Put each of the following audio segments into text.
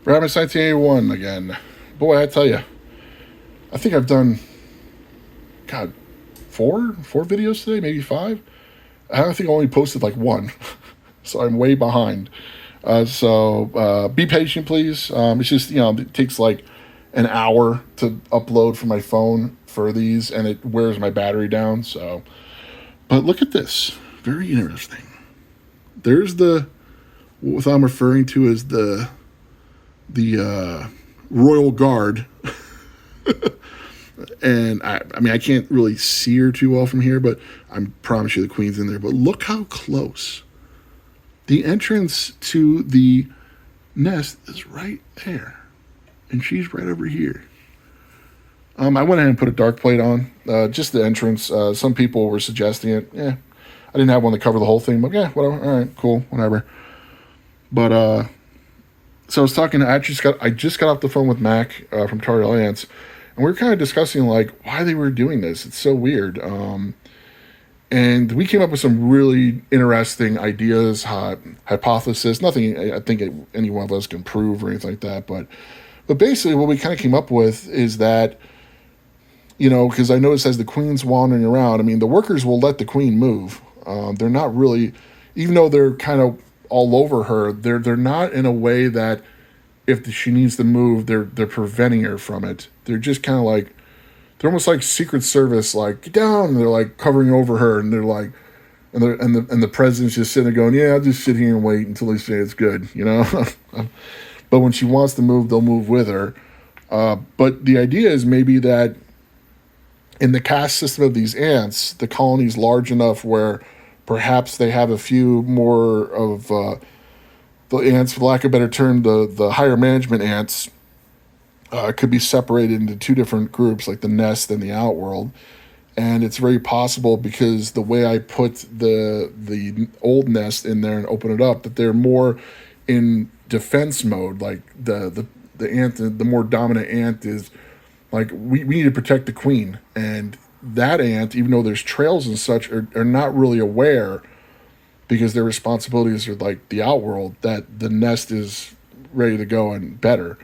Rabbit 1981 again. Boy, I tell you, I think I've done, God, four videos today, maybe five. I think I only posted like one, so I'm way behind. So be patient, please. It's just it takes like an hour to upload from my phone for these, and it wears my battery down. So, but look at this, very interesting. There's what I'm referring to as the Royal Guard, and I mean I can't really see her too well from here, but I promise you the Queen's in there. But look how close. The entrance to the nest is right there, and she's right over here. I went ahead and put a dark plate on, just the entrance. Some people were suggesting it. Yeah, I didn't have one to cover the whole thing, but yeah, whatever. All right, cool, whatever. But so I was talking. I just got off the phone with Mac from Tariel Ants, and we were kind of discussing like why they were doing this. It's so weird. And we came up with some really interesting ideas, hypothesis. Nothing I think any one of us can prove or anything like that. But basically, what we kind of came up with is that, because I noticed as the Queen's wandering around, I mean, the workers will let the Queen move. They're not really, even though they're kind of all over her, they're not in a way that if she needs to move, they're preventing her from it. They're just kind of like, they're almost like Secret Service, like get down. And they're like covering over her, and they're like, and the president's just sitting there going, yeah, I'll just sit here and wait until they say it's good, But when she wants to move, they'll move with her. But the idea is maybe that in the caste system of these ants, the colony's large enough where perhaps they have a few more of the ants, for lack of a better term, the higher management ants. Could be separated into two different groups, like the nest and the outworld, and it's very possible because the way I put the old nest in there and open it up, that they're more in defense mode. Like the ant, the more dominant ant is like we need to protect the Queen, and that ant, even though there's trails and such, are not really aware because their responsibilities are like the outworld, that the nest is ready to go and better.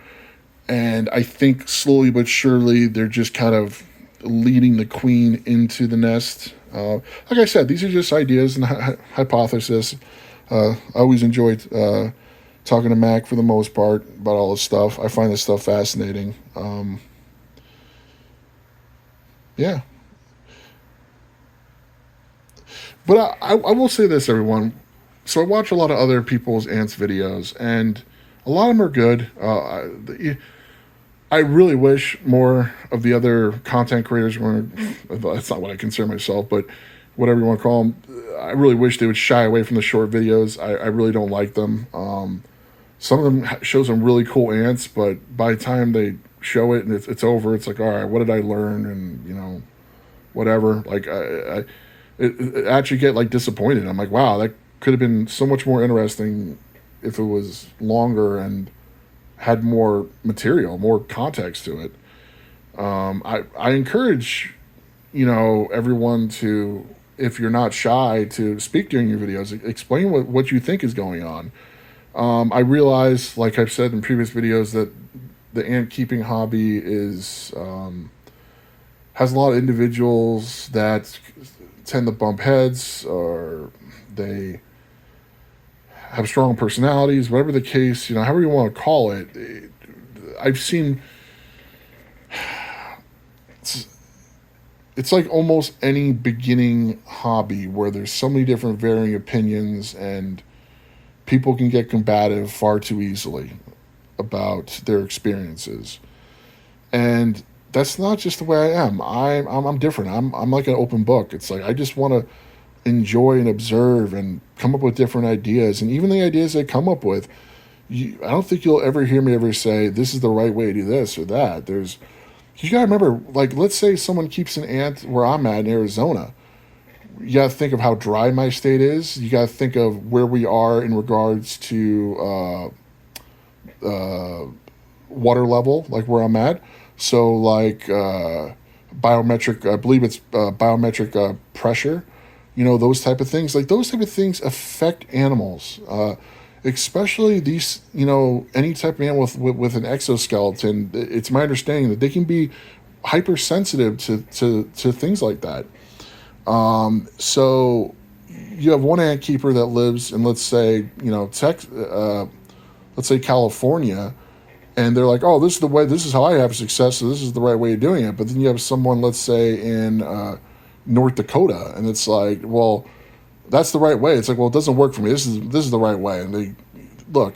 And I think slowly but surely they're just kind of leading the Queen into the nest. Like I said, these are just ideas and hypotheses. I always enjoyed talking to Mac for the most part about all this stuff. I find this stuff fascinating. Yeah. But I will say this, everyone. So I watch a lot of other people's ants videos, and a lot of them are good. I really wish more of the other content creators were. That's not what I consider myself, but whatever you want to call them. I really wish they would shy away from the short videos. I really don't like them. Some of them show some really cool ants, but by the time they show it and it's over, it's like, all right, what did I learn? And whatever. Like it actually get like disappointed. I'm like, wow, that could have been so much more interesting if it was longer and had more material, more context to it. I encourage, everyone to, if you're not shy, to speak during your videos. Explain what you think is going on. I realize, like I've said in previous videos, that the ant keeping hobby has a lot of individuals that tend to bump heads, or they have strong personalities, whatever the case, however you want to call it. I've seen it's like almost any beginning hobby where there's so many different varying opinions, and people can get combative far too easily about their experiences. And that's not just the way I am. I'm different. I'm like an open book. It's like I just want to enjoy and observe and come up with different ideas. And even the ideas I come up with, I don't think you'll ever hear me ever say this is the right way to do this or that. You gotta remember, like, let's say someone keeps an ant where I'm at in Arizona. You gotta think of how dry my state is. You gotta think of where we are in regards to water level, like where I'm at. So like biometric, I believe it's biometric pressure. Those type of things. Like those type of things affect animals. especially these, any type of animal with an exoskeleton. It's my understanding that they can be hypersensitive to things like that. So you have one ant keeper that lives in, let's say, let's say California, and they're like, oh, this is the way, this is how I have success, so this is the right way of doing it. But then you have someone, let's say, in North Dakota, and it's like, well, that's the right way. It's like, well, it doesn't work for me. This is the right way. And they look,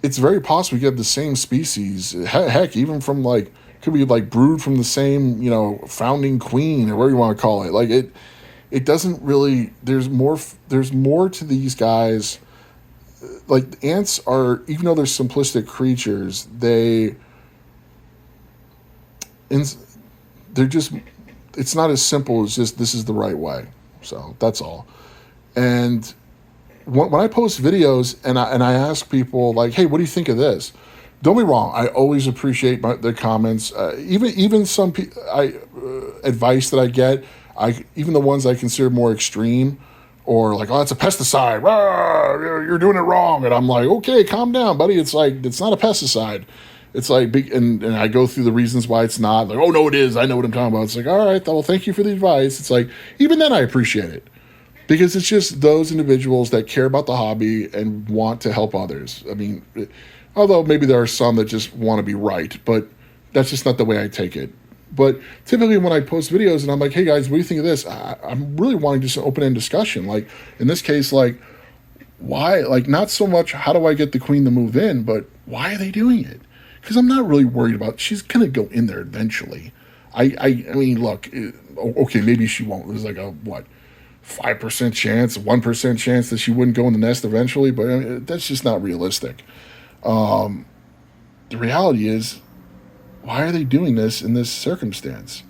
it's very possible you have the same species. Heck, even from like, could be like brewed from the same, founding queen or whatever you want to call it. Like it doesn't really. There's more. There's more to these guys. Like ants are, even though they're simplistic creatures, they're just. It's not as simple as just this is the right way. So that's all. And when I post videos and I ask people like, hey, what do you think of this? Don't be wrong. I always appreciate their comments. Even some advice that I get, even the ones I consider more extreme, or like, oh, it's a pesticide. Rah, you're doing it wrong. And I'm like, okay, calm down, buddy. It's like, it's not a pesticide. It's like, and I go through the reasons why it's not. Like, oh, no, it is. I know what I'm talking about. It's like, all right, well, thank you for the advice. It's like, even then I appreciate it. Because it's just those individuals that care about the hobby and want to help others. I mean, although maybe there are some that just want to be right, but that's just not the way I take it. But typically when I post videos and I'm like, hey guys, what do you think of this? I'm really wanting just an open-end discussion. Like in this case, like why, like not so much how do I get the queen to move in, but why are they doing it? Because I'm not really worried about, she's going to go in there eventually. I mean, look, okay, maybe she won't. There's like a, 5% chance, 1% chance that she wouldn't go in the nest eventually, but I mean, that's just not realistic. The reality is, why are they doing this in this circumstance?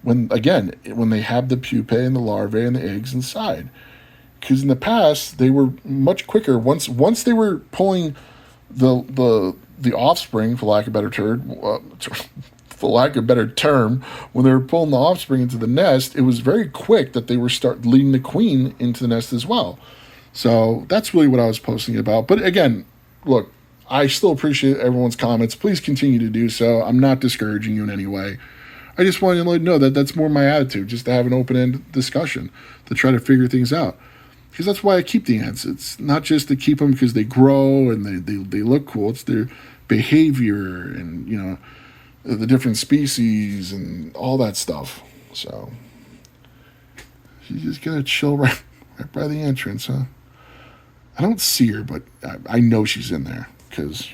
When they have the pupae and the larvae and the eggs inside, because in the past they were much quicker. Once they were pulling the offspring, for lack of a better term, when they were pulling the offspring into the nest, it was very quick that they were leading the queen into the nest as well. So that's really what I was posting about. But again, look, I still appreciate everyone's comments. Please continue to do so. I'm not discouraging you in any way. I just wanted to let you know that that's more my attitude, just to have an open-ended discussion, to try to figure things out. Because that's why I keep the ants. It's not just to keep them because they grow and they look cool. It's their behavior and, the different species and all that stuff. So she's just gonna chill right by the entrance, huh? I don't see her, but I know she's in there because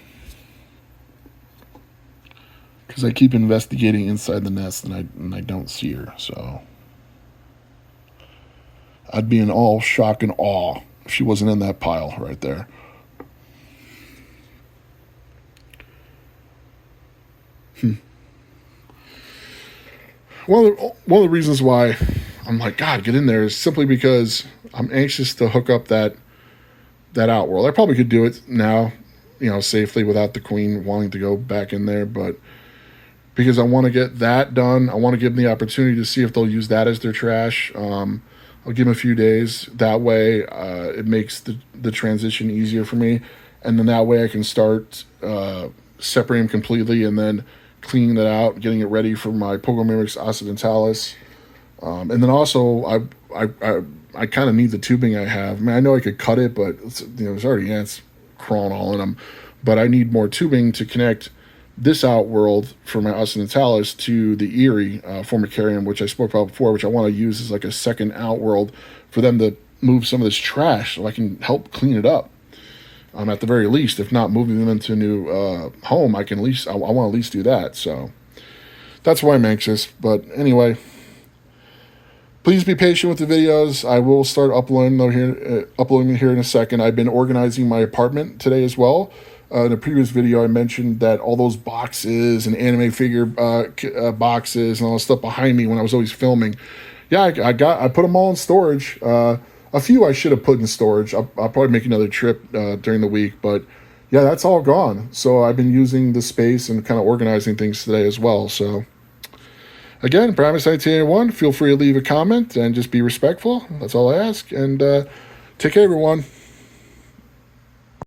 I keep investigating inside the nest and I don't see her. So I'd be in all shock and awe if she wasn't in that pile right there. One of the reasons why I'm like, God, get in there is simply because I'm anxious to hook up that outworld. I probably could do it now, safely without the queen wanting to go back in there, but because I want to get that done, I want to give them the opportunity to see if they'll use that as their trash. I'll give them a few days. That way, it makes the transition easier for me, and then that way I can start separating them completely and then cleaning it out, getting it ready for my Pogonomyrmex occidentalis. And then also, I kind of need the tubing I have. I mean, I know I could cut it, but there's already ants crawling all in them. But I need more tubing to connect this outworld for my occidentalis to the Erie formicarium, which I spoke about before, which I want to use as like a second outworld for them to move some of this trash so I can help clean it up. At the very least, if not moving them into a new home, I can at least, I want to at least do that. So that's why I'm anxious. But anyway, please be patient with the videos. I will start uploading here in a second. I've been organizing my apartment today as well. In a previous video, I mentioned that all those boxes and anime figure boxes and all the stuff behind me when I was always filming. Yeah, I put them all in storage. A few I should have put in storage. I'll probably make another trip during the week, but yeah, that's all gone. So I've been using the space and kind of organizing things today as well. So again, Barbatus 1981, feel free to leave a comment and just be respectful. That's all I ask. And take care, everyone.